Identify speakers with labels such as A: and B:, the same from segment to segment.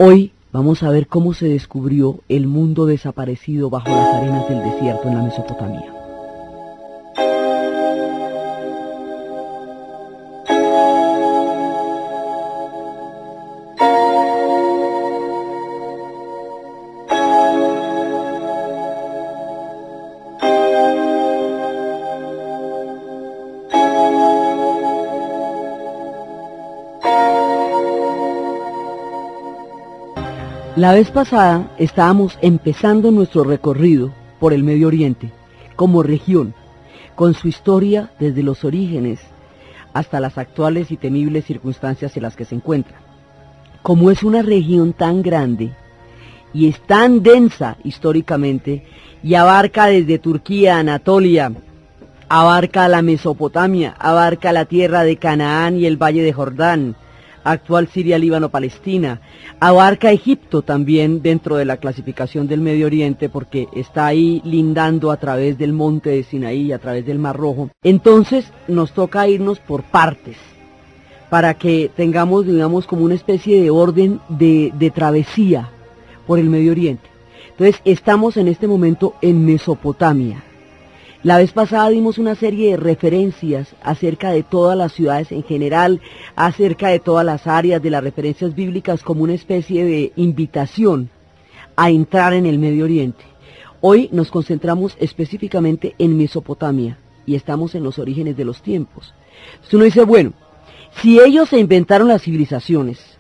A: Hoy vamos a ver cómo se descubrió el mundo desaparecido bajo las arenas del desierto en la Mesopotamia. La vez pasada estábamos empezando nuestro recorrido por el Medio Oriente como región, con su historia desde los orígenes hasta las actuales y temibles circunstancias en las que se encuentra. Como es una región tan grande y es tan densa históricamente y abarca desde Turquía, Anatolia, abarca la Mesopotamia, abarca la tierra de Canaán y el valle de Jordán, actual Siria, Líbano, Palestina, abarca Egipto también dentro de la clasificación del Medio Oriente porque está ahí lindando a través del monte de Sinaí, a través del Mar Rojo. Entonces nos toca irnos por partes para que tengamos, digamos, como una especie de orden de travesía por el Medio Oriente. Entonces estamos en este momento en Mesopotamia. La vez pasada dimos una serie de referencias acerca de todas las ciudades en general, acerca de todas las áreas de las referencias bíblicas como una especie de invitación a entrar en el Medio Oriente. Hoy nos concentramos específicamente en Mesopotamia y estamos en los orígenes de los tiempos. Entonces uno dice, bueno, si ellos se inventaron las civilizaciones,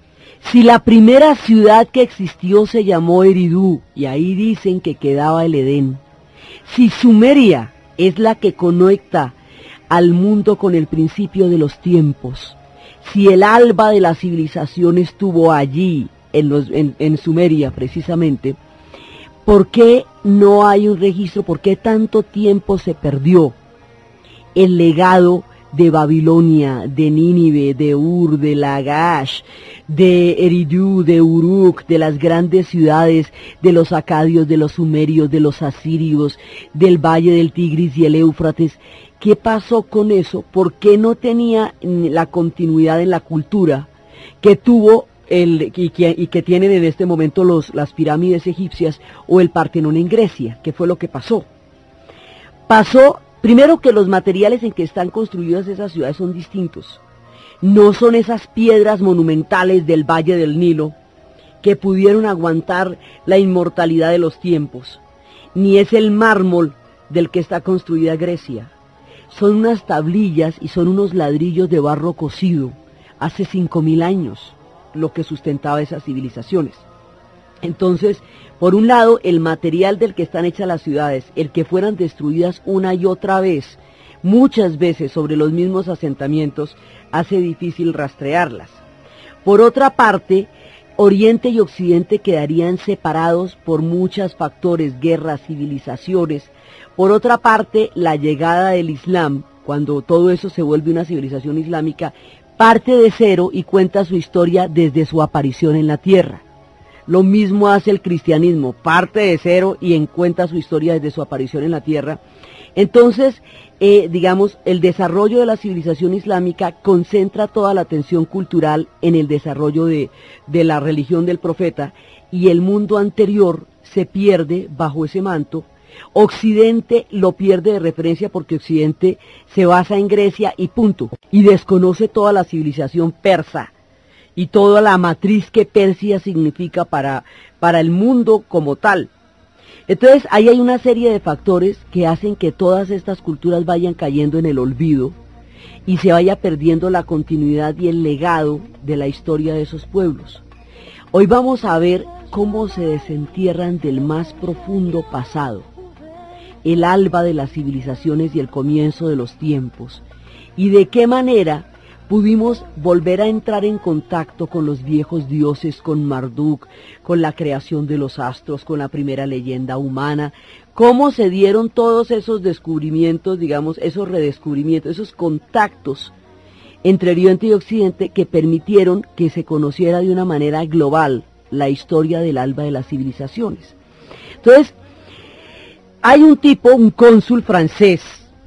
A: si la primera ciudad que existió se llamó Eridu y ahí dicen que quedaba el Edén, si Sumeria es la que conecta al mundo con el principio de los tiempos, si el alba de la civilización estuvo allí, en Sumeria precisamente, ¿por qué no hay un registro? ¿Por qué tanto tiempo se perdió el legado de Babilonia, de Nínive, de Ur, de Lagash, de Eridu, de Uruk, de las grandes ciudades, de los acadios, de los sumerios, de los asirios, del valle del Tigris y el Éufrates? ¿Qué pasó con eso? ¿Por qué no tenía la continuidad en la cultura que tuvo y que tienen en este momento las pirámides egipcias o el Partenón en Grecia? ¿Qué fue lo que pasó? Pasó primero que los materiales en que están construidas esas ciudades son distintos. No son esas piedras monumentales del Valle del Nilo que pudieron aguantar la inmortalidad de los tiempos, ni es el mármol del que está construida Grecia. Son unas tablillas y son unos ladrillos de barro cocido hace 5000 años lo que sustentaba esas civilizaciones. Entonces, por un lado, el material del que están hechas las ciudades, el que fueran destruidas una y otra vez, muchas veces sobre los mismos asentamientos, hace difícil rastrearlas. Por otra parte, Oriente y Occidente quedarían separados por muchos factores, guerras, civilizaciones. Por otra parte, la llegada del Islam, cuando todo eso se vuelve una civilización islámica, parte de cero y cuenta su historia desde su aparición en la tierra. Lo mismo hace el cristianismo, parte de cero y cuenta su historia desde su aparición en la tierra. Entonces, digamos, el desarrollo de la civilización islámica concentra toda la atención cultural en el desarrollo de la religión del profeta y el mundo anterior se pierde bajo ese manto. Occidente lo pierde de referencia porque Occidente se basa en Grecia y punto, y desconoce toda la civilización persa y toda la matriz que Persia significa para el mundo como tal. Entonces ahí hay una serie de factores que hacen que todas estas culturas vayan cayendo en el olvido y se vaya perdiendo la continuidad y el legado de la historia de esos pueblos. Hoy vamos a ver cómo se desentierran del más profundo pasado, el alba de las civilizaciones y el comienzo de los tiempos, y de qué manera pudimos volver a entrar en contacto con los viejos dioses, con Marduk, con la creación de los astros, con la primera leyenda humana, cómo se dieron todos esos descubrimientos, digamos, esos redescubrimientos, esos contactos entre Oriente y Occidente que permitieron que se conociera de una manera global la historia del alba de las civilizaciones. Entonces, hay un tipo, un cónsul francés,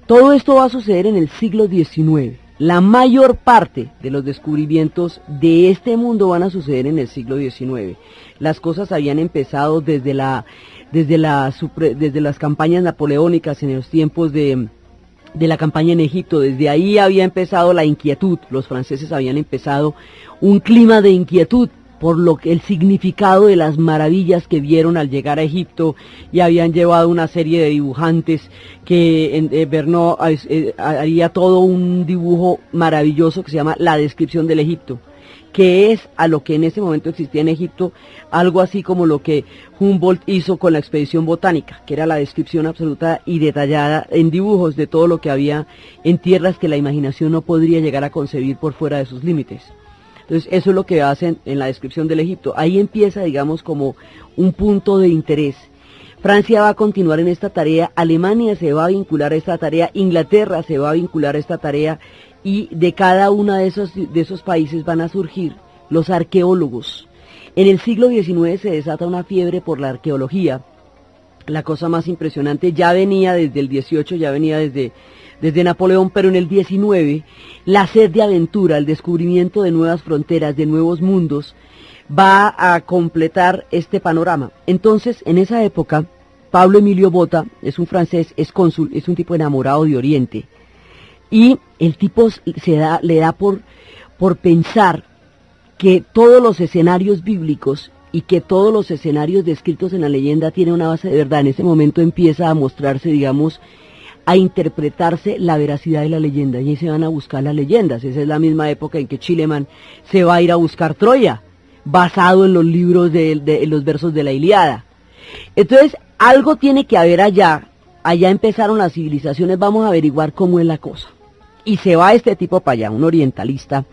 A: todo esto va a suceder en el siglo XIX, La mayor parte de los descubrimientos de este mundo van a suceder en el siglo XIX. Las cosas habían empezado desde las campañas napoleónicas en los tiempos de la campaña en Egipto. Desde ahí había empezado la inquietud. Los franceses habían empezado un clima de inquietud por lo que el significado de las maravillas que vieron al llegar a Egipto, y habían llevado una serie de dibujantes que Verneau haría todo un dibujo maravilloso que se llama La descripción del Egipto, que es a lo que en ese momento existía en Egipto, algo así como lo que Humboldt hizo con la expedición botánica, que era la descripción absoluta y detallada en dibujos de todo lo que había en tierras que la imaginación no podría llegar a concebir por fuera de sus límites. Entonces eso es lo que hacen en la descripción del Egipto. Ahí empieza, digamos, como un punto de interés. Francia va a continuar en esta tarea, Alemania se va a vincular a esta tarea, Inglaterra se va a vincular a esta tarea, y de cada uno de esos países van a surgir los arqueólogos. En el siglo XIX se desata una fiebre por la arqueología. La cosa más impresionante ya venía desde el 18, ya venía desde Napoleón, pero en el 19 la sed de aventura, el descubrimiento de nuevas fronteras, de nuevos mundos, va a completar este panorama. Entonces, en esa época, Pablo Emilio Botta es un francés, es cónsul, es un tipo enamorado de Oriente, y el tipo le da por pensar que todos los escenarios bíblicos y que todos los escenarios descritos en la leyenda tienen una base de verdad. En ese momento empieza a mostrarse, digamos, a interpretarse la veracidad de la leyenda, y ahí se van a buscar las leyendas. Esa es la misma época en que Schliemann se va a ir a buscar Troya, basado en los libros en los versos de la Ilíada. Entonces, algo tiene que haber allá empezaron las civilizaciones, vamos a averiguar cómo es la cosa. Y se va este tipo para allá, un orientalista,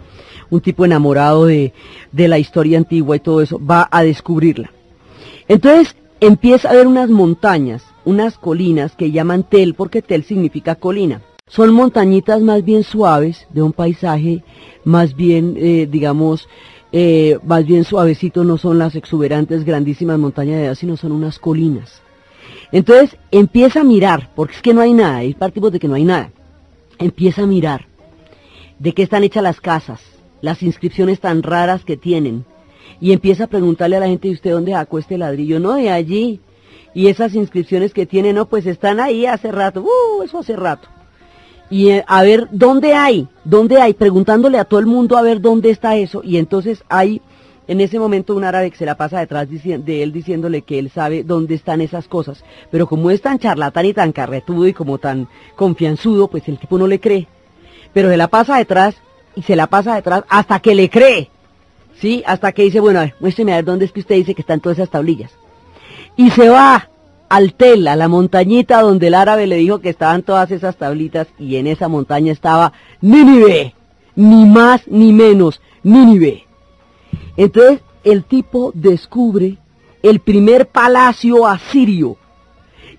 A: un tipo enamorado de la historia antigua y todo eso, va a descubrirla. Entonces, empieza a haber unas montañas, unas colinas que llaman Tel, porque Tel significa colina. Son montañitas más bien suaves, de un paisaje más bien, más bien suavecito, no son las exuberantes, grandísimas montañas de edad, sino son unas colinas. Entonces empieza a mirar, porque es que no hay nada, y partimos de que no hay nada. Empieza a mirar de qué están hechas las casas, las inscripciones tan raras que tienen, y empieza a preguntarle a la gente: ¿y usted dónde sacó este ladrillo? No, de allí. Y esas inscripciones que tiene, no, pues están ahí hace rato, eso hace rato. Y a ver, ¿dónde hay? Preguntándole a todo el mundo a ver dónde está eso, y entonces hay en ese momento un árabe que se la pasa detrás de él diciéndole que él sabe dónde están esas cosas, pero como es tan charlatán y tan carretudo y como tan confianzudo, pues el tipo no le cree, pero se la pasa detrás y se la pasa detrás hasta que le cree, ¿sí? Hasta que dice: bueno, a ver, muéstreme a ver dónde es que usted dice que están todas esas tablillas. Y se va al Tel, a la montañita donde el árabe le dijo que estaban todas esas tablitas, y en esa montaña estaba Nínive, ni más ni menos, Nínive. Entonces el tipo descubre el primer palacio asirio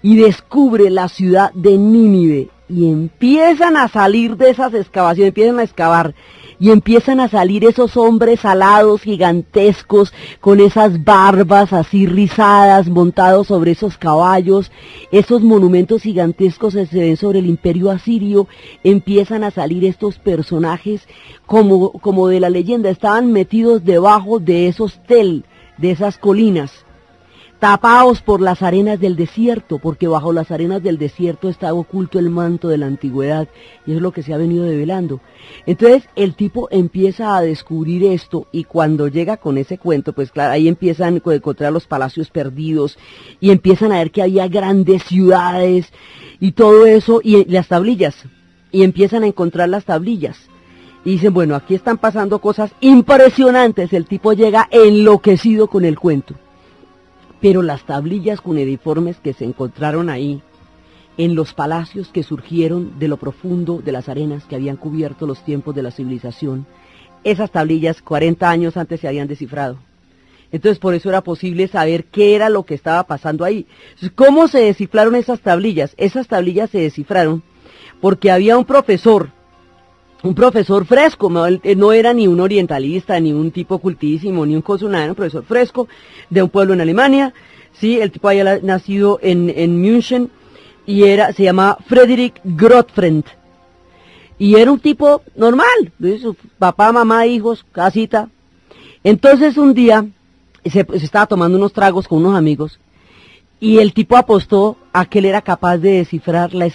A: y descubre la ciudad de Nínive, y empiezan a salir de esas excavaciones, empiezan a excavar, y empiezan a salir esos hombres alados gigantescos con esas barbas así rizadas, montados sobre esos caballos. Esos monumentos gigantescos se ven sobre el imperio asirio. Empiezan a salir estos personajes como de la leyenda, estaban metidos debajo de esos tel, de esas colinas, tapados por las arenas del desierto, porque bajo las arenas del desierto estaba oculto el manto de la antigüedad, y es lo que se ha venido develando. Entonces el tipo empieza a descubrir esto, y cuando llega con ese cuento, pues claro, ahí empiezan a encontrar los palacios perdidos, y empiezan a ver que había grandes ciudades, y todo eso, y las tablillas, y empiezan a encontrar las tablillas. Y dicen: bueno, aquí están pasando cosas impresionantes. El tipo llega enloquecido con el cuento. Pero las tablillas cuneiformes que se encontraron ahí, en los palacios que surgieron de lo profundo de las arenas que habían cubierto los tiempos de la civilización, esas tablillas 40 años antes se habían descifrado. Entonces por eso era posible saber qué era lo que estaba pasando ahí. ¿Cómo se descifraron esas tablillas? Esas tablillas se descifraron porque había un profesor fresco, no era ni un orientalista, ni un tipo cultísimo, ni un consulado, un profesor fresco de un pueblo en Alemania, sí, el tipo había nacido en München, y se llamaba Frederick Grotfend. Y era un tipo normal, su papá, mamá, hijos, casita. Entonces un día se estaba tomando unos tragos con unos amigos y el tipo apostó a que él era capaz de descifrar la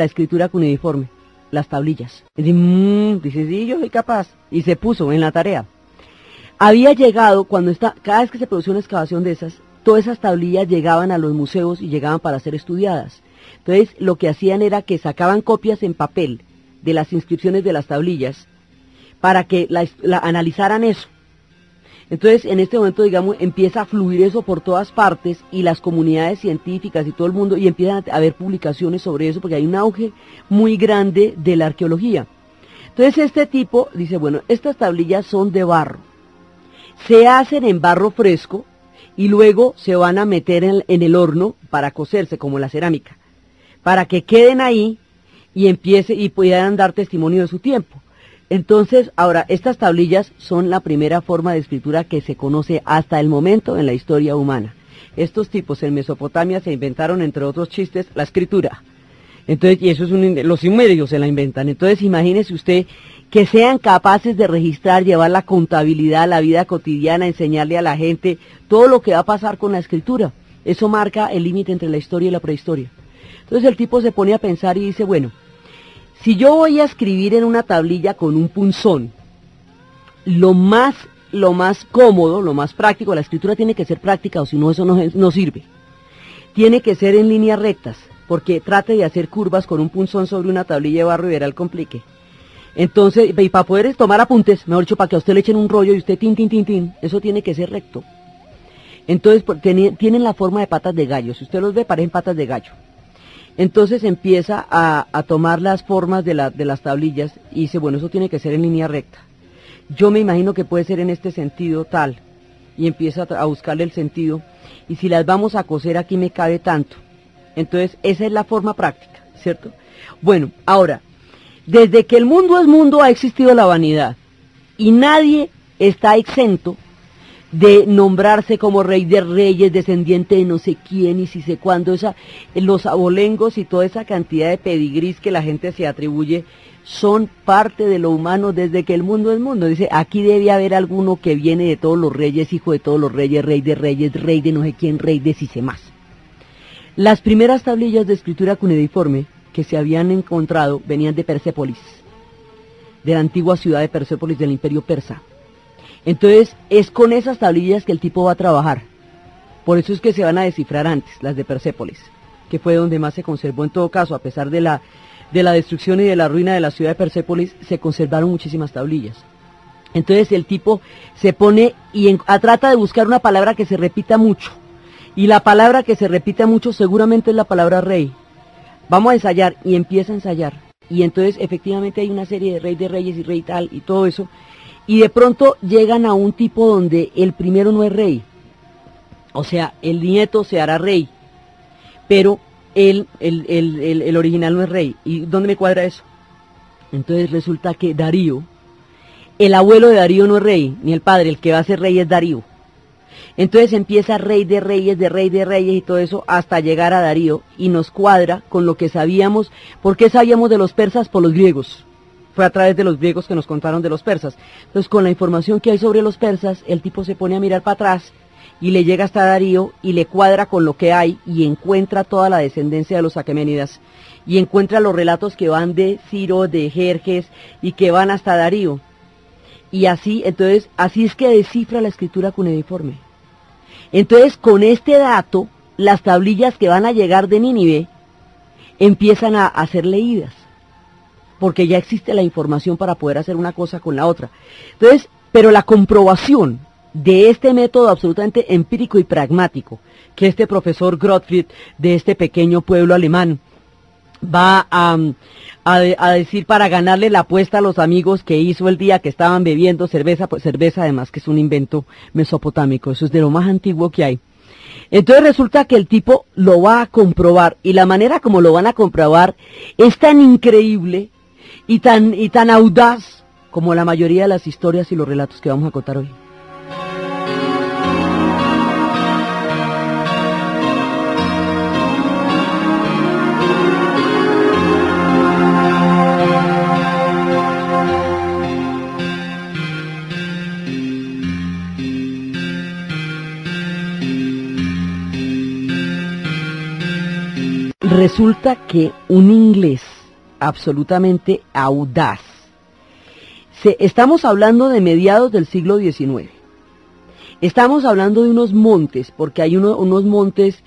A: escritura cuneiforme, las tablillas. Y dice, sí, yo soy capaz. Y se puso en la tarea. Había llegado, cada vez que se producía una excavación de esas, todas esas tablillas llegaban a los museos y llegaban para ser estudiadas. Entonces lo que hacían era que sacaban copias en papel de las inscripciones de las tablillas para que analizaran eso. Entonces, en este momento, digamos, empieza a fluir eso por todas partes y las comunidades científicas y todo el mundo, y empiezan a haber publicaciones sobre eso, porque hay un auge muy grande de la arqueología. Entonces, este tipo dice, bueno, estas tablillas son de barro, se hacen en barro fresco y luego se van a meter en el horno para cocerse, como la cerámica, para que queden ahí y puedan dar testimonio de su tiempo. Entonces, ahora, estas tablillas son la primera forma de escritura que se conoce hasta el momento en la historia humana. Estos tipos en Mesopotamia se inventaron, entre otros chistes, la escritura. Entonces, y eso es los sumerios se la inventan. Entonces, imagínese usted que sean capaces de registrar, llevar la contabilidad, la vida cotidiana, enseñarle a la gente todo lo que va a pasar con la escritura. Eso marca el límite entre la historia y la prehistoria. Entonces, el tipo se pone a pensar y dice, bueno, si yo voy a escribir en una tablilla con un punzón, lo más cómodo, lo más práctico, la escritura tiene que ser práctica, o si no, eso no sirve. Tiene que ser en líneas rectas, porque trate de hacer curvas con un punzón sobre una tablilla de barro y verá el complique. Entonces, y para poder tomar apuntes, mejor dicho, para que a usted le echen un rollo y usted tin, eso tiene que ser recto. Entonces, tienen la forma de patas de gallo. Si usted los ve, parecen patas de gallo. Entonces empieza a tomar las formas de las tablillas y dice, bueno, eso tiene que ser en línea recta. Yo me imagino que puede ser en este sentido tal, y empieza a buscarle el sentido, y si las vamos a coser aquí me cabe tanto. Entonces esa es la forma práctica, ¿cierto? Bueno, ahora, desde que el mundo es mundo ha existido la vanidad, y nadie está exento de nombrarse como rey de reyes, descendiente de no sé quién y si sé cuándo. Los abolengos y toda esa cantidad de pedigrís que la gente se atribuye son parte de lo humano desde que el mundo es mundo. Dice, aquí debe haber alguno que viene de todos los reyes, hijo de todos los reyes, rey de no sé quién, rey de si sé más. Las primeras tablillas de escritura cuneiforme que se habían encontrado venían de Persépolis, de la antigua ciudad de Persépolis del Imperio Persa. Entonces, es con esas tablillas que el tipo va a trabajar. Por eso es que se van a descifrar antes, las de Persépolis, que fue donde más se conservó. En todo caso, a pesar de la destrucción y de la ruina de la ciudad de Persépolis, se conservaron muchísimas tablillas. Entonces, el tipo se pone y trata de buscar una palabra que se repita mucho. Y la palabra que se repite mucho seguramente es la palabra rey. Vamos a ensayar, y empieza a ensayar. Y entonces, efectivamente, hay una serie de reyes y rey tal, y todo eso. Y de pronto llegan a un tipo donde el primero no es rey, o sea, el nieto se hará rey, pero el original no es rey. ¿Y dónde me cuadra eso? Entonces resulta que Darío, el abuelo de Darío no es rey, ni el padre, el que va a ser rey es Darío. Entonces empieza rey de reyes y todo eso hasta llegar a Darío, y nos cuadra con lo que sabíamos. ¿Por qué sabíamos de los persas? Por los griegos. Fue a través de los griegos que nos contaron de los persas. Entonces, con la información que hay sobre los persas, el tipo se pone a mirar para atrás y le llega hasta Darío y le cuadra con lo que hay y encuentra toda la descendencia de los aqueménidas y encuentra los relatos que van de Ciro, de Jerjes y que van hasta Darío. Y así, entonces, así es que descifra la escritura cuneiforme. Entonces, con este dato, las tablillas que van a llegar de Nínive empiezan a ser leídas, porque ya existe la información para poder hacer una cosa con la otra. Entonces, pero la comprobación de este método absolutamente empírico y pragmático, que este profesor Gottfried de este pequeño pueblo alemán va a decir para ganarle la apuesta a los amigos que hizo el día que estaban bebiendo cerveza, pues cerveza además que es un invento mesopotámico, eso es de lo más antiguo que hay. Entonces resulta que el tipo lo va a comprobar, y la manera como lo van a comprobar es tan increíble y tan audaz como la mayoría de las historias y los relatos que vamos a contar hoy. Resulta que un inglés absolutamente audaz, estamos hablando de mediados del siglo XIX, estamos hablando de unos montes, porque hay unos montes,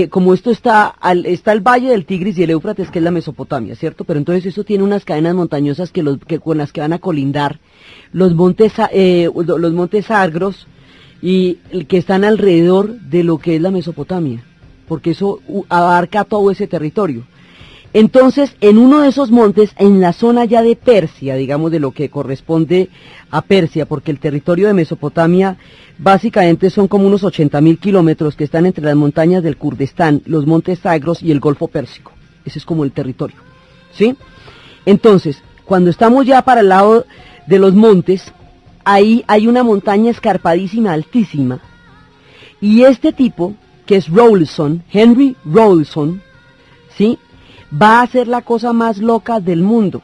A: como esto está el Valle del Tigris y el Éufrates, que es la Mesopotamia, ¿cierto? Pero entonces eso tiene unas cadenas montañosas con las que van a colindar los montes Zagros y que están alrededor de lo que es la Mesopotamia, porque eso abarca todo ese territorio. Entonces, en uno de esos montes, en la zona ya de Persia, digamos de lo que corresponde a Persia, porque el territorio de Mesopotamia básicamente son como unos 80.000 kilómetros que están entre las montañas del Kurdistán, los montes Zagros y el Golfo Pérsico. Ese es como el territorio, ¿sí? Entonces, cuando estamos ya para el lado de los montes, ahí hay una montaña escarpadísima, altísima, y este tipo, que es Rawlinson, Henry Rawlinson, ¿sí?, va a ser la cosa más loca del mundo.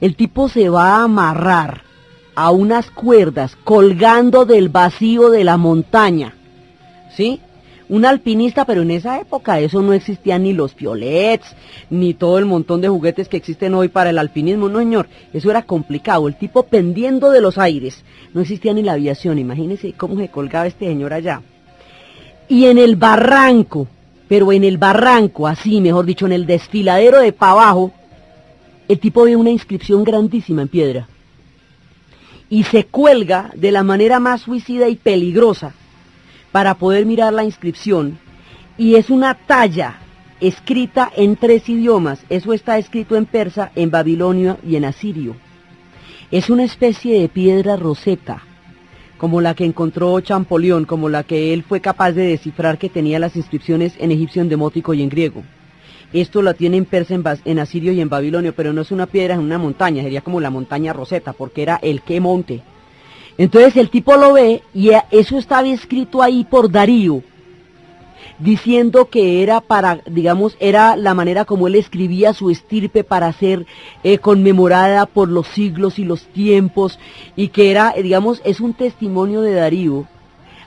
A: El tipo se va a amarrar a unas cuerdas colgando del vacío de la montaña, ¿sí? Un alpinista, pero en esa época eso no existían ni los piolets, ni todo el montón de juguetes que existen hoy para el alpinismo, no señor, eso era complicado, el tipo pendiendo de los aires, no existía ni la aviación, imagínense cómo se colgaba este señor allá. Y en el barranco, pero en el barranco, así, mejor dicho, en el desfiladero de para abajo, el tipo ve una inscripción grandísima en piedra. Y se cuelga de la manera más suicida y peligrosa para poder mirar la inscripción. Y es una talla escrita en 3 idiomas. Eso está escrito en persa, en babilonio y en asirio. Es una especie de piedra roseta, como la que encontró Champollion, como la que él fue capaz de descifrar, que tenía las inscripciones en egipcio, en demótico y en griego. Esto la tiene en persa, en asirio y en babilonio, pero no es una piedra, es una montaña, sería como la montaña Roseta, porque era el qué monte. Entonces el tipo lo ve y eso estaba escrito ahí por Darío, diciendo que era para, digamos, era la manera como él escribía su estirpe para ser conmemorada por los siglos y los tiempos, y que era, digamos, es un testimonio de Darío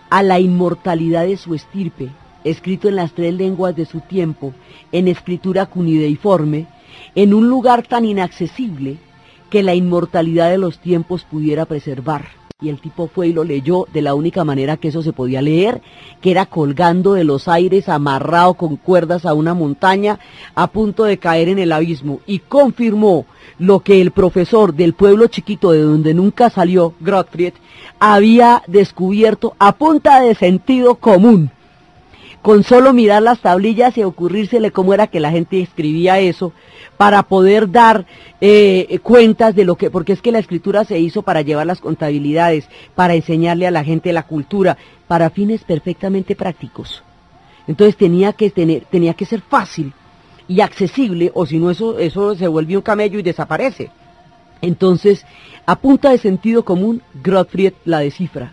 A: a la inmortalidad de su estirpe, escrito en las 3 lenguas de su tiempo, en escritura cuneiforme, en un lugar tan inaccesible que la inmortalidad de los tiempos pudiera preservar. Y el tipo fue y lo leyó de la única manera que eso se podía leer, que era colgando de los aires, amarrado con cuerdas a una montaña, a punto de caer en el abismo, y confirmó lo que el profesor del pueblo chiquito de donde nunca salió, Gottfried, había descubierto a punta de sentido común, con solo mirar las tablillas y ocurrírsele cómo era que la gente escribía eso, para poder dar cuentas de lo que, porque es que la escritura se hizo para llevar las contabilidades, para enseñarle a la gente la cultura, para fines perfectamente prácticos. Entonces tenía que ser fácil y accesible, o si no eso se vuelve un camello y desaparece. Entonces, a punta de sentido común, Gottfried la descifra.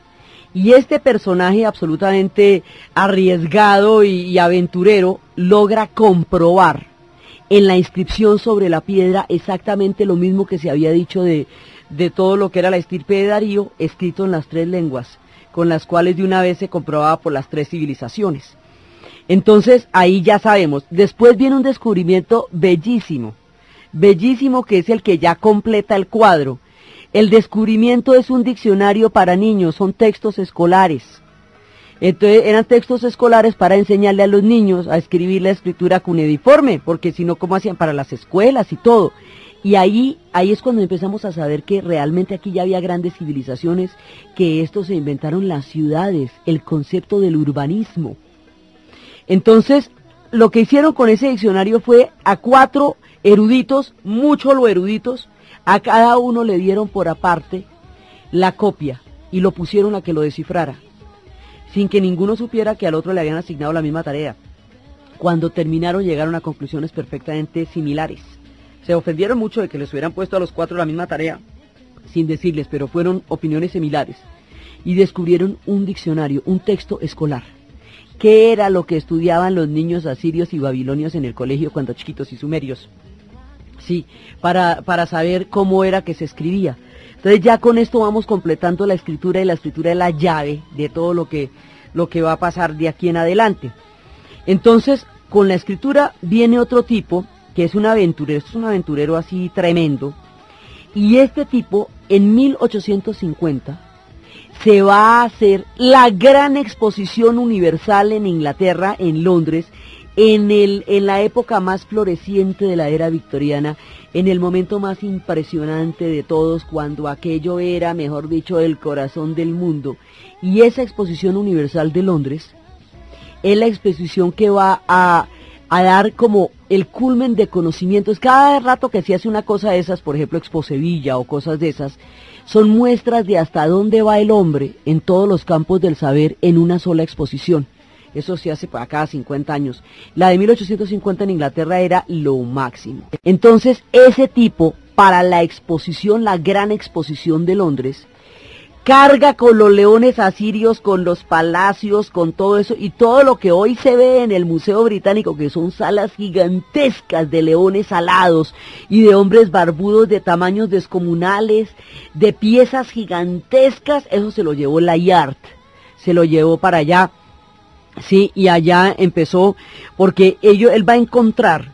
A: Y este personaje absolutamente arriesgado y aventurero logra comprobar en la inscripción sobre la piedra exactamente lo mismo que se había dicho de todo lo que era la estirpe de Darío, escrito en las 3 lenguas, con las cuales de una vez se comprobaba por las 3 civilizaciones. Entonces ahí ya sabemos. Después viene un descubrimiento bellísimo, bellísimo, que es el que ya completa el cuadro. El descubrimiento es un diccionario para niños, son textos escolares. Entonces eran textos escolares para enseñarle a los niños a escribir la escritura cuneiforme, porque si no, ¿cómo hacían para las escuelas y todo? Y ahí es cuando empezamos a saber que realmente aquí ya había grandes civilizaciones, que esto se inventaron las ciudades, el concepto del urbanismo. Entonces, lo que hicieron con ese diccionario fue a 4 eruditos, mucho lo eruditos, a cada uno le dieron por aparte la copia y lo pusieron a que lo descifrara, sin que ninguno supiera que al otro le habían asignado la misma tarea. Cuando terminaron llegaron a conclusiones perfectamente similares. Se ofendieron mucho de que les hubieran puesto a los 4 la misma tarea, sin decirles, pero fueron opiniones similares. Y descubrieron un diccionario, un texto escolar. ¿Qué era lo que estudiaban los niños asirios y babilonios en el colegio cuando chiquitos, y sumerios? Sí, para saber cómo era que se escribía. Entonces ya con esto vamos completando la escritura, y la escritura es la llave de todo lo que lo que va a pasar de aquí en adelante. Entonces, con la escritura viene otro tipo, que es un aventurero, es un aventurero así tremendo, y este tipo, en 1850, se va a hacer la gran exposición universal en Inglaterra, en Londres, en la época más floreciente de la era victoriana, en el momento más impresionante de todos, cuando aquello era, mejor dicho, el corazón del mundo. Y esa exposición universal de Londres es la exposición que va a dar como el culmen de conocimientos. Cada rato que se hace una cosa de esas, por ejemplo Expo Sevilla o cosas de esas, son muestras de hasta dónde va el hombre en todos los campos del saber en una sola exposición. Eso se hace para cada 50 años. La de 1850 en Inglaterra era lo máximo. Entonces, ese tipo, para la exposición, la gran exposición de Londres, carga con los leones asirios, con los palacios, con todo eso, y todo lo que hoy se ve en el Museo Británico, que son salas gigantescas de leones alados y de hombres barbudos de tamaños descomunales, de piezas gigantescas, eso se lo llevó Layard, se lo llevó para allá. Sí, y allá empezó, porque él va a encontrar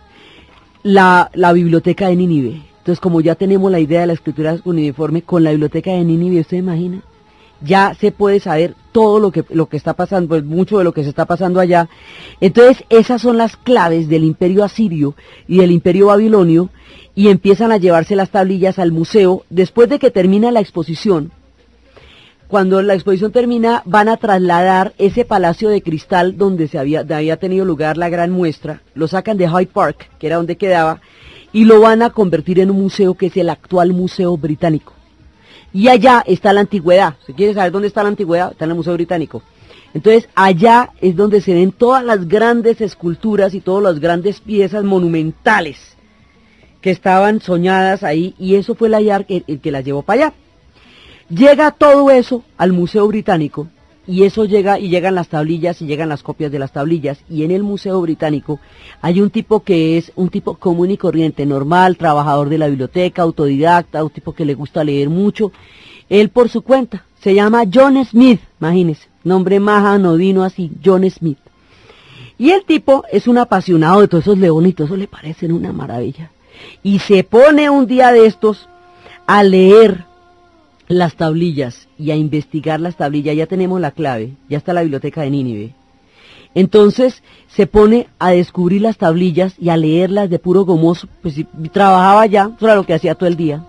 A: la biblioteca de Nínive. Entonces, como ya tenemos la idea de la escritura uniforme, con la biblioteca de Nínive, ¿usted imagina? Ya se puede saber todo lo que está pasando, pues mucho de lo que se está pasando allá. Entonces, esas son las claves del imperio asirio y del imperio babilonio, y empiezan a llevarse las tablillas al museo. Después de que termina la exposición, cuando la exposición termina, van a trasladar ese palacio de cristal donde había tenido lugar la gran muestra, lo sacan de Hyde Park, que era donde quedaba, y lo van a convertir en un museo que es el actual Museo Británico. Y allá está la antigüedad. Si quieres saber dónde está la antigüedad, está en el Museo Británico. Entonces, allá es donde se ven todas las grandes esculturas y todas las grandes piezas monumentales que estaban soñadas ahí, y eso fue Layard el que las llevó para allá. Llega todo eso al Museo Británico, y eso llegan las tablillas y llegan las copias de las tablillas, y en el Museo Británico hay un tipo que es un tipo común y corriente, normal, trabajador de la biblioteca, autodidacta, un tipo que le gusta leer mucho, él por su cuenta, se llama John Smith, imagínense, nombre más anodino así, John Smith. Y el tipo es un apasionado de todos esos leonitos, eso le parecen una maravilla, y se pone un día de estos a leer las tablillas y a investigar las tablillas. Ya tenemos la clave, ya está la biblioteca de Nínive. Entonces se pone a descubrir las tablillas y a leerlas de puro gomoso, pues si trabajaba ya, eso era lo que hacía todo el día,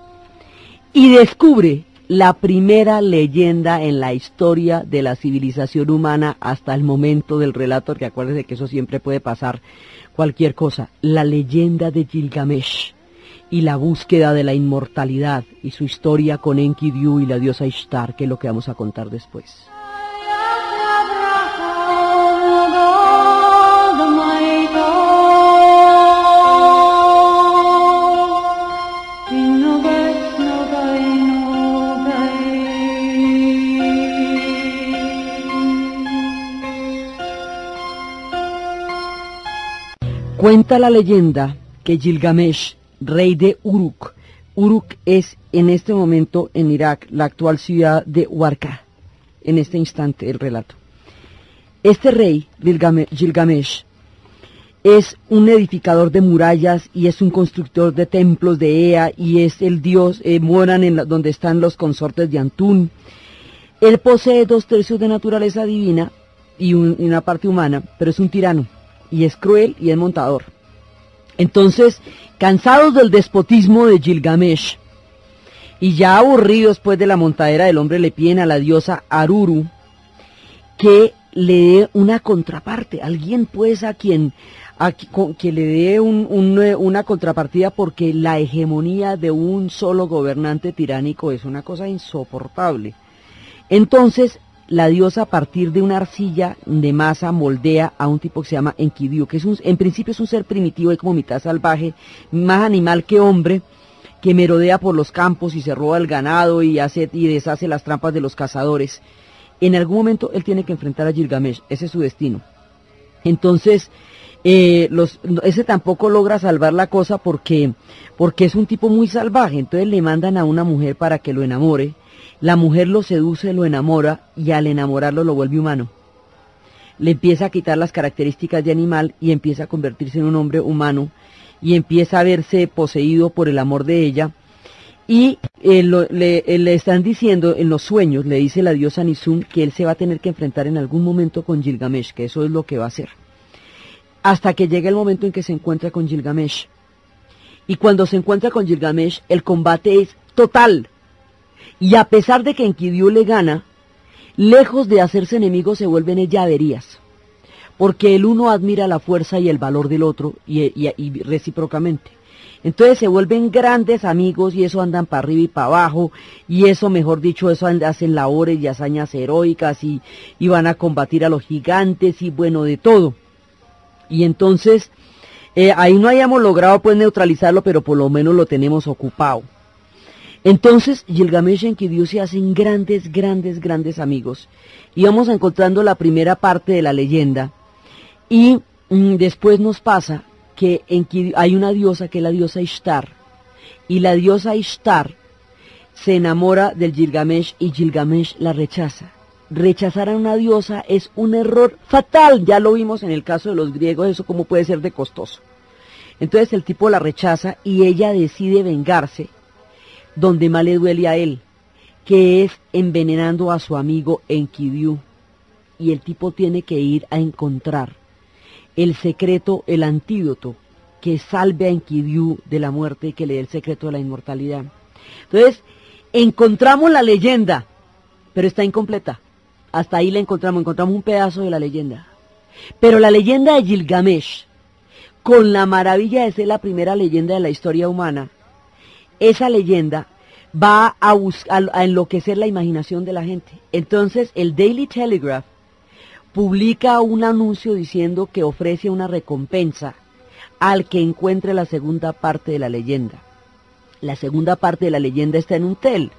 A: y descubre la primera leyenda en la historia de la civilización humana hasta el momento del relato, que acuérdense que eso siempre puede pasar, cualquier cosa, la leyenda de Gilgamesh y la búsqueda de la inmortalidad y su historia con Enkidu y la diosa Ishtar, que es lo que vamos a contar después. Cuenta la leyenda que Gilgamesh, rey de Uruk es en este momento en Irak, la actual ciudad de Warqa, en este instante el relato. Este rey, Gilgamesh, es un edificador de murallas y es un constructor de templos de Ea, y es el dios, moran donde están los consortes de Antún. Él posee 2/3 de naturaleza divina y una parte humana, pero es un tirano, y es cruel y es montador. Entonces, cansados del despotismo de Gilgamesh, y ya aburridos pues de la montadera del hombre, le piden a la diosa Aruru que le dé una contraparte, alguien pues que le dé una contrapartida, porque la hegemonía de un solo gobernante tiránico es una cosa insoportable. Entonces, la diosa, a partir de una arcilla de masa, moldea a un tipo que se llama Enkidu, que en principio es un ser primitivo y como mitad salvaje, más animal que hombre, que merodea por los campos y se roba el ganado y deshace las trampas de los cazadores. En algún momento él tiene que enfrentar a Gilgamesh, ese es su destino. Entonces, ese tampoco logra salvar la cosa porque es un tipo muy salvaje. Entonces le mandan a una mujer para que lo enamore. La mujer lo seduce, lo enamora, y al enamorarlo lo vuelve humano. le empieza a quitar las características de animal y empieza a convertirse en un hombre humano y empieza a verse poseído por el amor de ella. Y le están diciendo en los sueños, le dice la diosa Nizum, que él se va a tener que enfrentar en algún momento con Gilgamesh, que eso es lo que va a hacer. Hasta que llegue el momento en que se encuentra con Gilgamesh. Y cuando se encuentra con Gilgamesh, el combate es total. Y a pesar de que Enkidu le gana, lejos de hacerse enemigos se vuelven llaverías. Porque el uno admira la fuerza y el valor del otro y recíprocamente. Entonces se vuelven grandes amigos y eso andan para arriba y para abajo, y eso, mejor dicho, eso hacen labores y hazañas heroicas y van a combatir a los gigantes y bueno, de todo. Y entonces, ahí no hayamos logrado pues neutralizarlo, pero por lo menos lo tenemos ocupado. Entonces Gilgamesh y Enkidu se hacen grandes amigos. Y vamos encontrando la primera parte de la leyenda. Y después nos pasa que hay una diosa que es la diosa Ishtar, y la diosa Ishtar se enamora del Gilgamesh y Gilgamesh la rechaza. Rechazar a una diosa es un error fatal, ya lo vimos en el caso de los griegos, eso cómo puede ser de costoso. Entonces el tipo la rechaza y ella decide vengarse donde más le duele a él, que es envenenando a su amigo Enkidu, y el tipo tiene que ir a encontrar el secreto, el antídoto, que salve a Enkidu de la muerte y que le dé el secreto de la inmortalidad. Entonces, encontramos la leyenda, pero está incompleta. Hasta ahí la encontramos un pedazo de la leyenda. Pero la leyenda de Gilgamesh, con la maravilla de ser la primera leyenda de la historia humana, esa leyenda va a enloquecer la imaginación de la gente. Entonces, el Daily Telegraph publica un anuncio diciendo que ofrece una recompensa al que encuentre la segunda parte de la leyenda. La segunda parte de la leyenda está en un tel,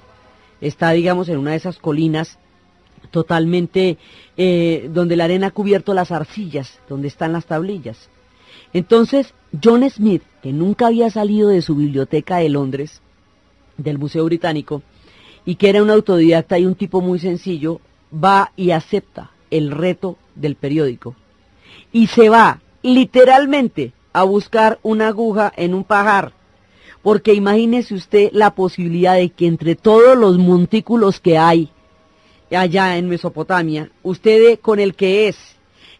A: está, digamos, en una de esas colinas totalmente, donde la arena ha cubierto las arcillas, donde están las tablillas. Entonces, John Smith, que nunca había salido de su biblioteca de Londres, del Museo Británico, y que era un autodidacta y un tipo muy sencillo, va y acepta el reto del periódico y se va literalmente a buscar una aguja en un pajar, porque imagínese usted la posibilidad de que entre todos los montículos que hay allá en Mesopotamia, usted con el que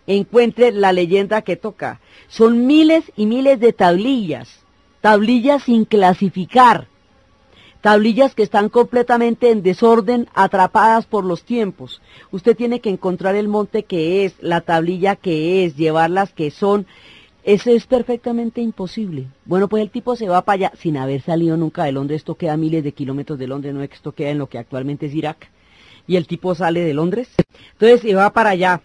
A: encuentre la leyenda que toca. Son miles y miles de tablillas sin clasificar, tablillas que están completamente en desorden, atrapadas por los tiempos. Usted tiene que encontrar el monte que es, la tablilla que es, llevar las que son. Eso es perfectamente imposible. Bueno, pues el tipo se va para allá sin haber salido nunca de Londres. Esto queda a miles de kilómetros de Londres, no es que esto queda en lo que actualmente es Irak. Y el tipo sale de Londres. Entonces se va para allá.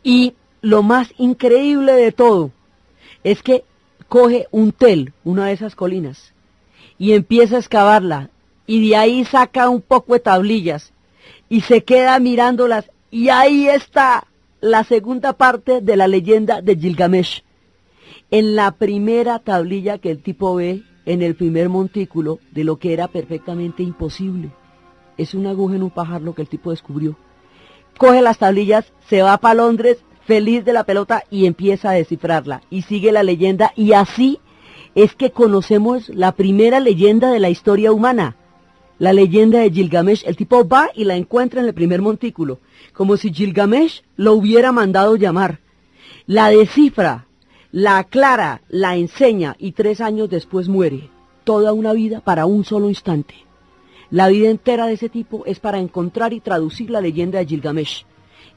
A: Y lo más increíble de todo es que coge un tel, una de esas colinas, y empieza a excavarla, y de ahí saca un poco de tablillas, y se queda mirándolas, y ahí está la segunda parte de la leyenda de Gilgamesh. En la primera tablilla que el tipo ve, en el primer montículo, de lo que era perfectamente imposible. Es una aguja en un pajar lo que el tipo descubrió. Coge las tablillas, se va para Londres, feliz de la pelota, y empieza a descifrarla, y sigue la leyenda, y así es que conocemos la primera leyenda de la historia humana, la leyenda de Gilgamesh. El tipo va y la encuentra en el primer montículo, como si Gilgamesh lo hubiera mandado llamar. La descifra, la aclara, la enseña, y 3 años después muere. Toda una vida para un solo instante. La vida entera de ese tipo es para encontrar y traducir la leyenda de Gilgamesh.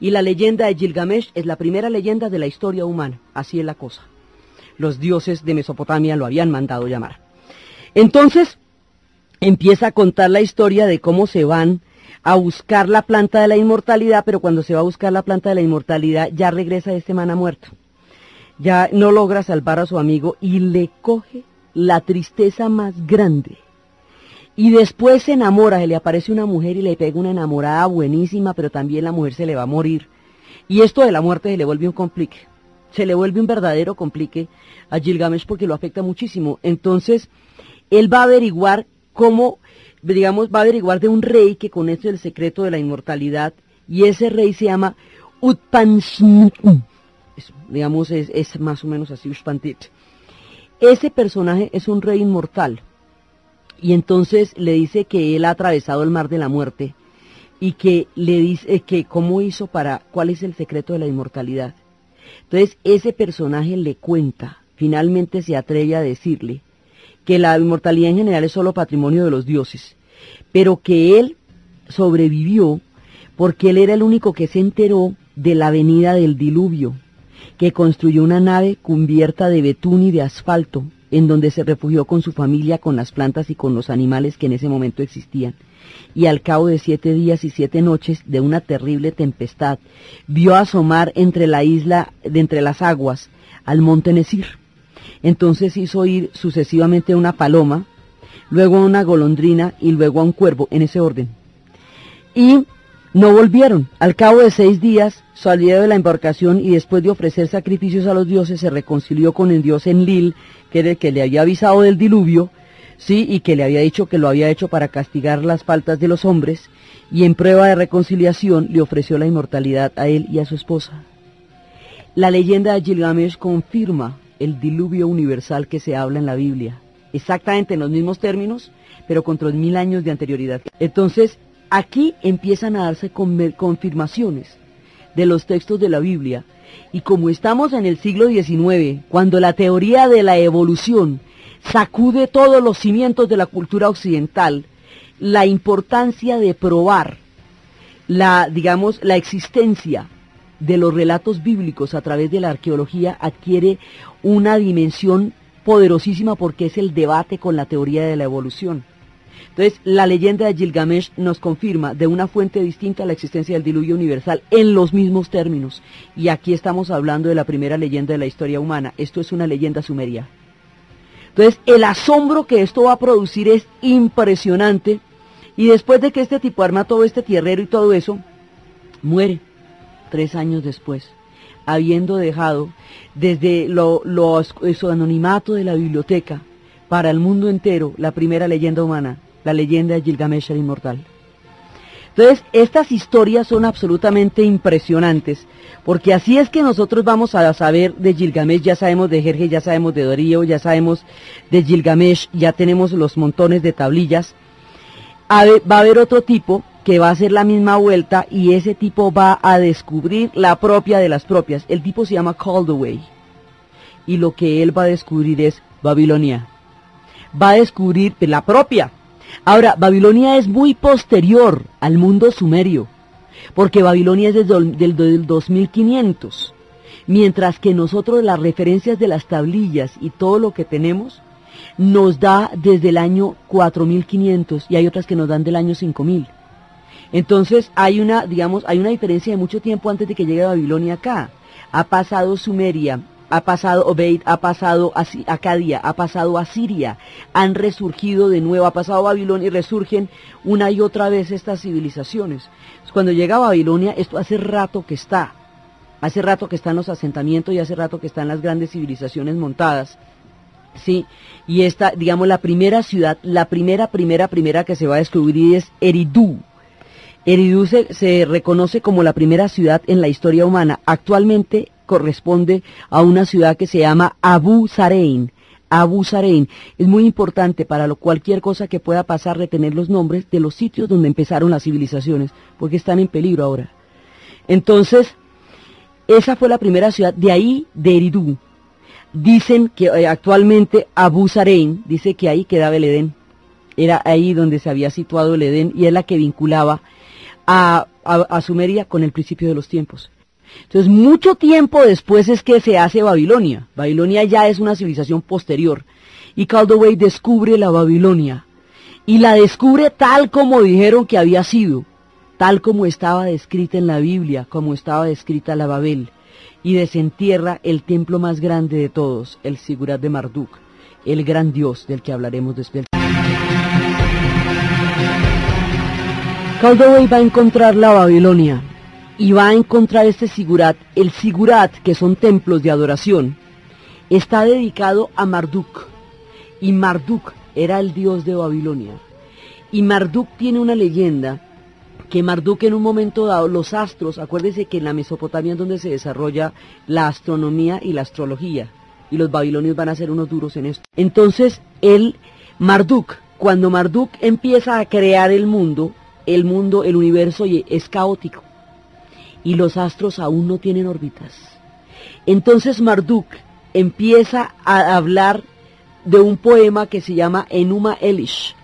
A: Y la leyenda de Gilgamesh es la primera leyenda de la historia humana. Así es la cosa. Los dioses de Mesopotamia lo habían mandado llamar. Entonces, empieza a contar la historia de cómo se van a buscar la planta de la inmortalidad, pero cuando se va a buscar la planta de la inmortalidad, ya regresa este man ha muerto. Ya no logra salvar a su amigo y le coge la tristeza más grande. Y después se enamora, se le aparece una mujer y le pega una enamorada buenísima, pero también la mujer se le va a morir. Y esto de la muerte se le vuelve un complique. Se le vuelve un verdadero complique a Gilgamesh porque lo afecta muchísimo. Entonces, él va a averiguar cómo, digamos, va a averiguar de un rey que conoce el secreto de la inmortalidad, y ese rey se llama Utpanshnikum. Digamos, es más o menos así, Ushpantit. Ese personaje es un rey inmortal. Y entonces le dice que él ha atravesado el mar de la muerte y que le dice que cómo hizo cuál es el secreto de la inmortalidad. Entonces ese personaje le cuenta, finalmente se atreve a decirle que la inmortalidad en general es solo patrimonio de los dioses, pero que él sobrevivió porque él era el único que se enteró de la venida del diluvio, que construyó una nave cubierta de betún y de asfalto, en donde se refugió con su familia, con las plantas y con los animales que en ese momento existían. Y al cabo de 7 días y 7 noches de una terrible tempestad, vio asomar entre la isla, de entre las aguas, al monte Nesir. Entonces hizo ir sucesivamente a una paloma, luego a una golondrina y luego a un cuervo, en ese orden. Y no volvieron. Al cabo de 6 días salió de la embarcación y después de ofrecer sacrificios a los dioses se reconcilió con el dios Enlil, que era el que le había avisado del diluvio, sí, y que le había dicho que lo había hecho para castigar las faltas de los hombres, y en prueba de reconciliación le ofreció la inmortalidad a él y a su esposa. La leyenda de Gilgamesh confirma el diluvio universal que se habla en la Biblia, exactamente en los mismos términos, pero con 3000 años de anterioridad. Entonces, aquí empiezan a darse confirmaciones de los textos de la Biblia, y como estamos en el siglo XIX, cuando la teoría de la evolución sacude todos los cimientos de la cultura occidental, la importancia de probar la existencia de los relatos bíblicos a través de la arqueología adquiere una dimensión poderosísima porque es el debate con la teoría de la evolución. Entonces, la leyenda de Gilgamesh nos confirma de una fuente distinta la existencia del diluvio universal en los mismos términos. Y aquí estamos hablando de la primera leyenda de la historia humana. Esto es una leyenda sumeria. Entonces, el asombro que esto va a producir es impresionante. Y después de que este tipo arma todo este tierrero y todo eso, muere 3 años después, habiendo dejado desde su anonimato de la biblioteca para el mundo entero la primera leyenda humana, la leyenda de Gilgamesh el inmortal. Entonces, estas historias son absolutamente impresionantes, porque así es que nosotros vamos a saber de Gilgamesh, ya sabemos de Jerjes, ya sabemos de Darío, ya sabemos de Gilgamesh, ya tenemos los montones de tablillas. Va a haber otro tipo que va a hacer la misma vuelta y ese tipo va a descubrir la propia de las propias. El tipo se llama Caldaway y lo que él va a descubrir es Babilonia. Va a descubrir la propia. Ahora, Babilonia es muy posterior al mundo sumerio, porque Babilonia es del 2500, mientras que nosotros las referencias de las tablillas y todo lo que tenemos nos da desde el año 4500 y hay otras que nos dan del año 5000. Entonces hay una diferencia de mucho tiempo antes de que llegue Babilonia acá. Ha pasado Sumeria, ha pasado Obeid, ha pasado Acadia, ha pasado Asiria, han resurgido de nuevo, ha pasado Babilonia y resurgen una y otra vez estas civilizaciones. Cuando llega Babilonia, esto hace rato que está en los asentamientos y hace rato que están las grandes civilizaciones montadas. Sí, y esta, digamos, la primera ciudad, la primera que se va a descubrir es Eridu. Eridu se reconoce como la primera ciudad en la historia humana. Actualmente corresponde a una ciudad que se llama Abu Zarein. Abu Zarein. Es muy importante para cualquier cosa que pueda pasar retener los nombres de los sitios donde empezaron las civilizaciones, porque están en peligro ahora. Entonces, esa fue la primera ciudad, de ahí, de Eridu. Dicen que actualmente Abu Zarein, dice que ahí quedaba el Edén. Era ahí donde se había situado el Edén y es la que vinculaba a Sumeria con el principio de los tiempos. Entonces, mucho tiempo después es que se hace Babilonia. Babilonia ya es una civilización posterior. Y Caldaway descubre la Babilonia. Y la descubre tal como dijeron que había sido. Tal como estaba descrita en la Biblia, como estaba descrita la Babel. Y desentierra el templo más grande de todos, el Sigurat de Marduk, el gran dios del que hablaremos después. Caldaway va a encontrar la Babilonia y va a encontrar este Sigurat. El Sigurat, que son templos de adoración, está dedicado a Marduk, y Marduk era el dios de Babilonia. Y Marduk tiene una leyenda que Marduk en un momento dado, los astros, acuérdese que en la Mesopotamia es donde se desarrolla la astronomía y la astrología, y los babilonios van a ser unos duros en esto. Entonces, Marduk, cuando Marduk empieza a crear el universo es caótico, y los astros aún no tienen órbitas. Entonces Marduk empieza a hablar de un poema que se llama Enuma Elish,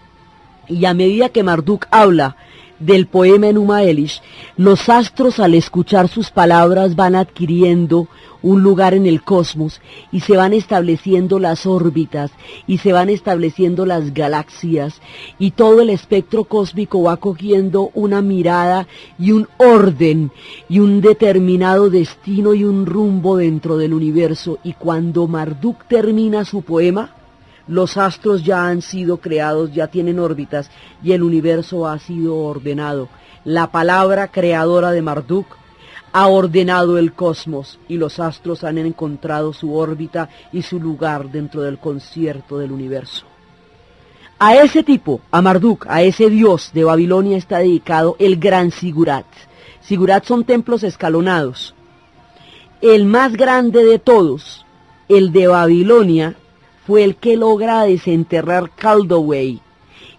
A: y a medida que Marduk habla del poema Enuma Elish, los astros al escuchar sus palabras van adquiriendo un lugar en el cosmos y se van estableciendo las órbitas y se van estableciendo las galaxias y todo el espectro cósmico va cogiendo una mirada y un orden y un determinado destino y un rumbo dentro del universo. Y cuando Marduk termina su poema, los astros ya han sido creados, ya tienen órbitas y el universo ha sido ordenado. La palabra creadora de Marduk ha ordenado el cosmos y los astros han encontrado su órbita y su lugar dentro del concierto del universo. A ese tipo, a Marduk, a ese dios de Babilonia está dedicado el gran Sigurat. Sigurat son templos escalonados. El más grande de todos, el de Babilonia, fue el que logra desenterrar Caldowey.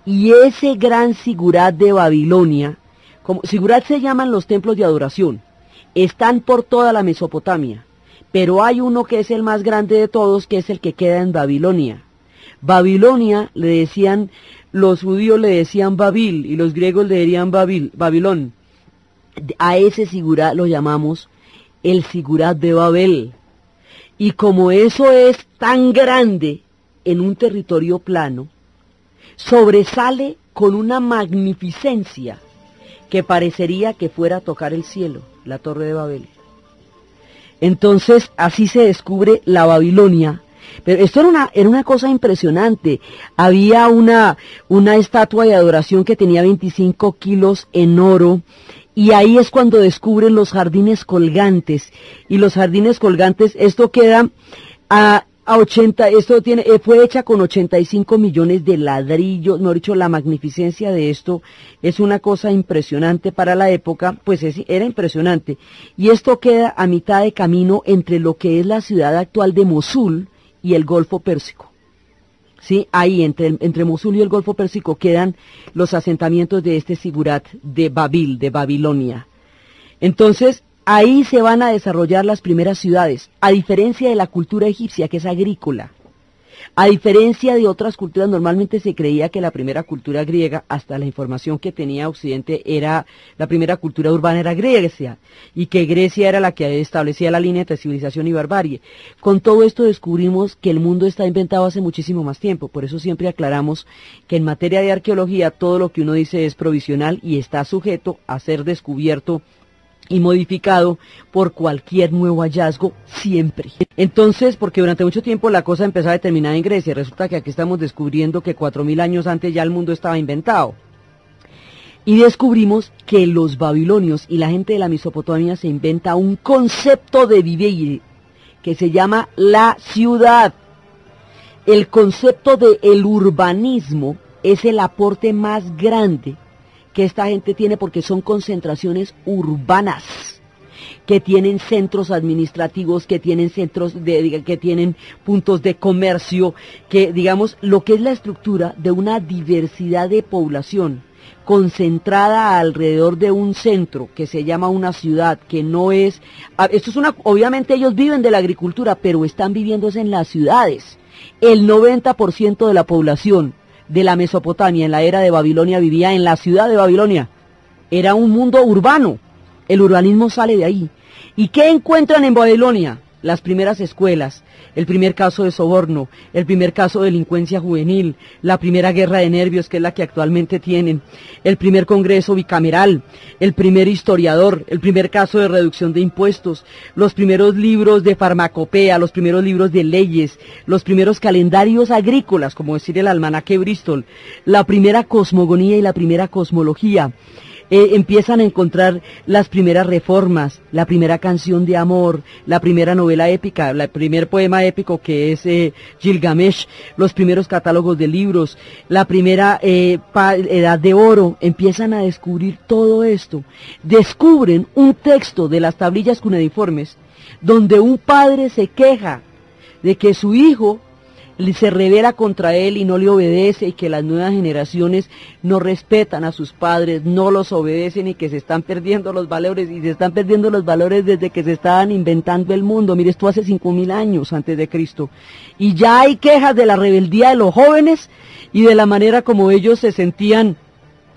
A: Y ese gran Sigurat de Babilonia, como Sigurat se llaman los templos de adoración, están por toda la Mesopotamia, pero hay uno que es el más grande de todos, que es el que queda en Babilonia. Babilonia le decían, los judíos le decían Babil, y los griegos le dirían Babilón. A ese Sigurat lo llamamos el Sigurat de Babel. Y como eso es tan grande en un territorio plano, sobresale con una magnificencia que parecería que fuera a tocar el cielo, la Torre de Babel. Entonces, así se descubre la Babilonia. Pero esto era una cosa impresionante. Había una estatua de adoración que tenía 25 kilos en oro, y ahí es cuando descubren los jardines colgantes. Y los jardines colgantes, esto queda a 80, fue hecha con 85 millones de ladrillos, mejor dicho, la magnificencia de esto es una cosa impresionante para la época, pues era impresionante. Y esto queda a mitad de camino entre lo que es la ciudad actual de Mosul y el Golfo Pérsico. Sí, ahí entre Mosul y el Golfo Pérsico quedan los asentamientos de este Sigurat de Babil, de Babilonia. Entonces, ahí se van a desarrollar las primeras ciudades, a diferencia de la cultura egipcia, que es agrícola. A diferencia de otras culturas, normalmente se creía que la primera cultura griega, hasta la información que tenía Occidente, la primera cultura urbana era Grecia, y que Grecia era la que establecía la línea entre civilización y barbarie. Con todo esto descubrimos que el mundo está inventado hace muchísimo más tiempo, por eso siempre aclaramos que en materia de arqueología todo lo que uno dice es provisional y está sujeto a ser descubierto y modificado por cualquier nuevo hallazgo siempre. Entonces, porque durante mucho tiempo la cosa empezaba a terminar en Grecia, resulta que aquí estamos descubriendo que 4000 años antes ya el mundo estaba inventado. Y descubrimos que los babilonios y la gente de la Mesopotamia se inventa un concepto de vivir que se llama la ciudad. El concepto de el urbanismo es el aporte más grande que esta gente tiene, porque son concentraciones urbanas, que tienen centros administrativos, que tienen que tienen puntos de comercio, que digamos lo que es la estructura de una diversidad de población concentrada alrededor de un centro que se llama una ciudad, que no es, obviamente ellos viven de la agricultura, pero están viviendo en las ciudades. El 90% de la población de la Mesopotamia en la era de Babilonia vivía en la ciudad de Babilonia. Era un mundo urbano. El urbanismo sale de ahí. ¿Y qué encuentran en Babilonia? Las primeras escuelas, el primer caso de soborno, el primer caso de delincuencia juvenil, la primera guerra de nervios, que es la que actualmente tienen, el primer congreso bicameral, el primer historiador, el primer caso de reducción de impuestos, los primeros libros de farmacopea, los primeros libros de leyes, los primeros calendarios agrícolas, como decir el almanaque Bristol, la primera cosmogonía y la primera cosmología, empiezan a encontrar las primeras reformas, la primera canción de amor, la primera novela épica, el primer poema épico que es Gilgamesh, los primeros catálogos de libros, la primera edad de oro. Empiezan a descubrir todo esto. Descubren un texto de las tablillas cuneiformes donde un padre se queja de que su hijo se revela contra él y no le obedece, y que las nuevas generaciones no respetan a sus padres, no los obedecen, y que se están perdiendo los valores, y se están perdiendo los valores desde que se estaban inventando el mundo. Mire, esto hace 5000 años antes de Cristo, y ya hay quejas de la rebeldía de los jóvenes y de la manera como ellos se sentían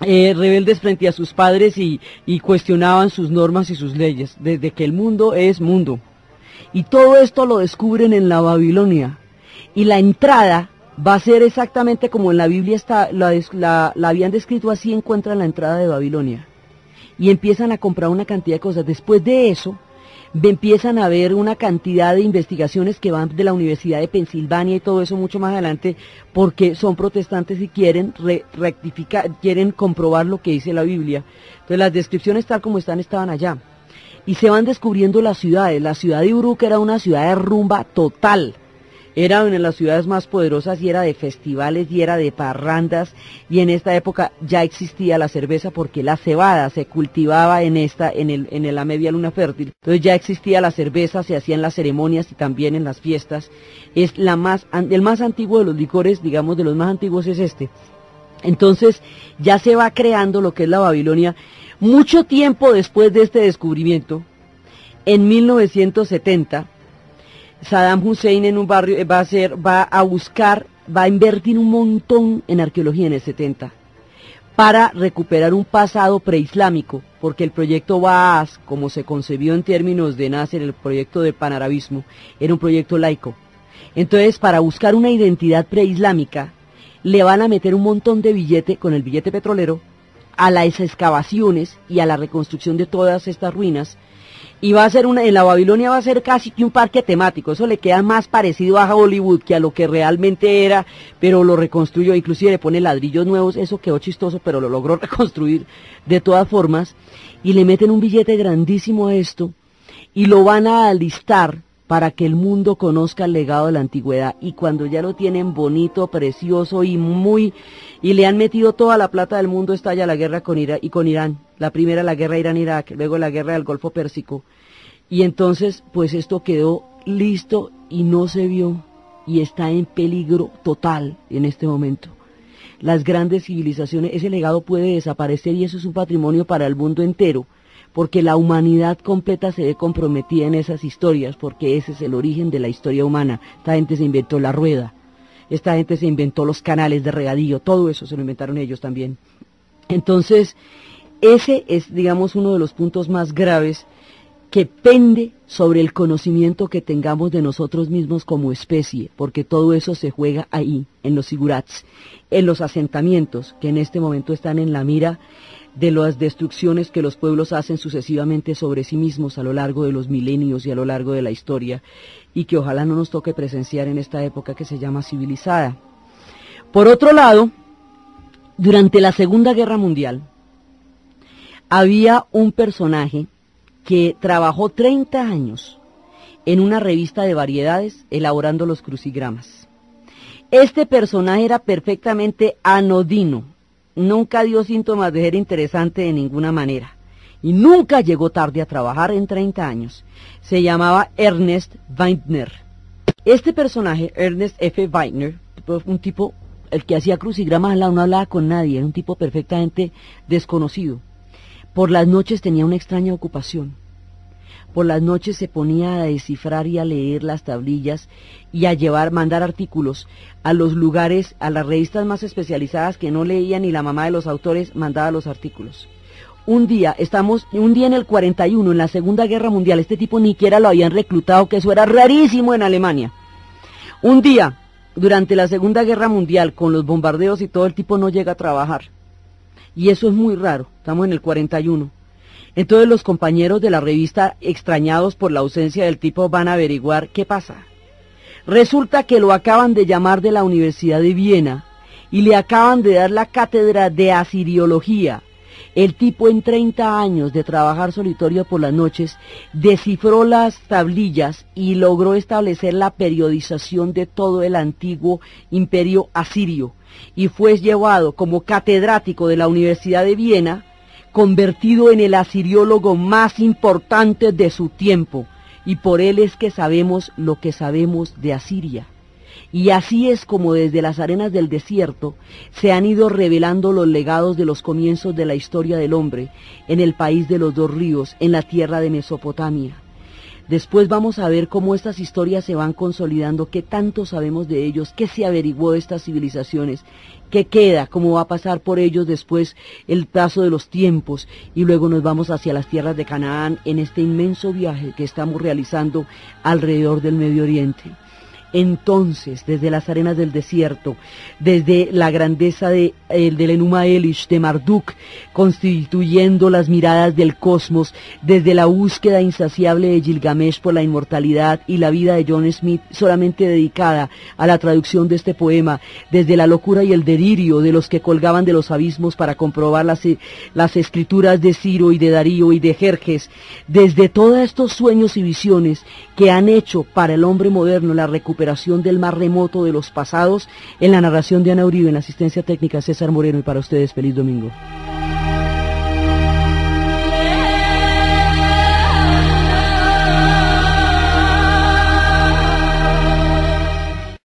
A: rebeldes frente a sus padres y cuestionaban sus normas y sus leyes, desde que el mundo es mundo. Y todo esto lo descubren en la Babilonia. Y la entrada va a ser exactamente como en la Biblia la habían descrito, así encuentran la entrada de Babilonia. Y empiezan a comprar una cantidad de cosas. Después de eso, empiezan a ver una cantidad de investigaciones que van de la Universidad de Pensilvania y todo eso mucho más adelante, porque son protestantes y quieren quieren comprobar lo que dice la Biblia. Entonces las descripciones tal como estaban allá. Y se van descubriendo las ciudades. La ciudad de Uruk era una ciudad de rumba total. Era una de las ciudades más poderosas, y era de festivales, y era de parrandas, y en esta época ya existía la cerveza, porque la cebada se cultivaba en la media luna fértil. Entonces ya existía la cerveza, se hacían las ceremonias y también en las fiestas. Es el más antiguo de los licores, digamos, de los más antiguos es este. Entonces ya se va creando lo que es la Babilonia. Mucho tiempo después de este descubrimiento, en 1970, Saddam Hussein en un barrio va a invertir un montón en arqueología en el 70 para recuperar un pasado preislámico, porque el proyecto Baas, como se concebió en términos de Nasser, el proyecto del panarabismo, era un proyecto laico. Entonces, para buscar una identidad preislámica, le van a meter un montón de billete, con el billete petrolero, a las excavaciones y a la reconstrucción de todas estas ruinas. Y va a ser en la Babilonia va a ser casi que un parque temático. Eso le queda más parecido a Hollywood que a lo que realmente era, pero lo reconstruyó, inclusive le pone ladrillos nuevos. Eso quedó chistoso, pero lo logró reconstruir de todas formas, y le meten un billete grandísimo a esto, y lo van a alistar para que el mundo conozca el legado de la antigüedad. Y cuando ya lo tienen bonito, precioso y le han metido toda la plata del mundo, estalla la guerra con Irán. La primera, la guerra Irán-Irak, luego la guerra del Golfo Pérsico. Y entonces, pues esto quedó listo y no se vio, y está en peligro total en este momento. Las grandes civilizaciones, ese legado puede desaparecer, y eso es un patrimonio para el mundo entero, porque la humanidad completa se ve comprometida en esas historias, porque ese es el origen de la historia humana. Esta gente se inventó la rueda, esta gente se inventó los canales de regadío, todo eso se lo inventaron ellos también. Entonces, ese es, digamos, uno de los puntos más graves que pende sobre el conocimiento que tengamos de nosotros mismos como especie, porque todo eso se juega ahí, en los sigurats, en los asentamientos que en este momento están en la mira de las destrucciones que los pueblos hacen sucesivamente sobre sí mismos a lo largo de los milenios y a lo largo de la historia, y que ojalá no nos toque presenciar en esta época que se llama civilizada. Por otro lado, durante la Segunda Guerra Mundial, había un personaje que trabajó 30 años en una revista de variedades elaborando los crucigramas. Este personaje era perfectamente anodino, nunca dio síntomas de ser interesante de ninguna manera, y nunca llegó tarde a trabajar en 30 años. Se llamaba Ernest Weidner. Este personaje, Ernest F. Weidner, un tipo, el que hacía crucigramas, no hablaba con nadie, era un tipo perfectamente desconocido. Por las noches tenía una extraña ocupación. Por las noches se ponía a descifrar y a leer las tablillas y a mandar artículos a los lugares, a las revistas más especializadas que no leían ni la mamá de los autores, mandaba los artículos. Un día en el 41, en la Segunda Guerra Mundial, este tipo ni siquiera lo habían reclutado, que eso era rarísimo en Alemania. Un día, durante la Segunda Guerra Mundial, con los bombardeos y todo, el tipo no llega a trabajar. Y eso es muy raro, estamos en el 41. Entonces los compañeros de la revista, extrañados por la ausencia del tipo, van a averiguar qué pasa. Resulta que lo acaban de llamar de la Universidad de Viena y le acaban de dar la cátedra de asiriología, El tipo en 30 años de trabajar solitario por las noches descifró las tablillas y logró establecer la periodización de todo el antiguo imperio asirio y fue llevado como catedrático de la Universidad de Viena, convertido en el asiriólogo más importante de su tiempo, y por él es que sabemos lo que sabemos de Asiria. Y así es como desde las arenas del desierto se han ido revelando los legados de los comienzos de la historia del hombre en el país de los dos ríos, en la tierra de Mesopotamia. Después vamos a ver cómo estas historias se van consolidando, qué tanto sabemos de ellos, qué se averiguó de estas civilizaciones, qué queda, cómo va a pasar por ellos después el paso de los tiempos, y luego nos vamos hacia las tierras de Canaán en este inmenso viaje que estamos realizando alrededor del Medio Oriente. Entonces, desde las arenas del desierto, desde la grandeza del Enuma Elish, de Marduk, constituyendo las miradas del cosmos, desde la búsqueda insaciable de Gilgamesh por la inmortalidad y la vida de John Smith, solamente dedicada a la traducción de este poema, desde la locura y el delirio de los que colgaban de los abismos para comprobar las escrituras de Ciro y de Darío y de Jerjes, desde todos estos sueños y visiones que han hecho para el hombre moderno la recuperación del más remoto de los pasados, en la narración de Ana Uribe, en la asistencia técnica César Moreno, y para ustedes feliz domingo.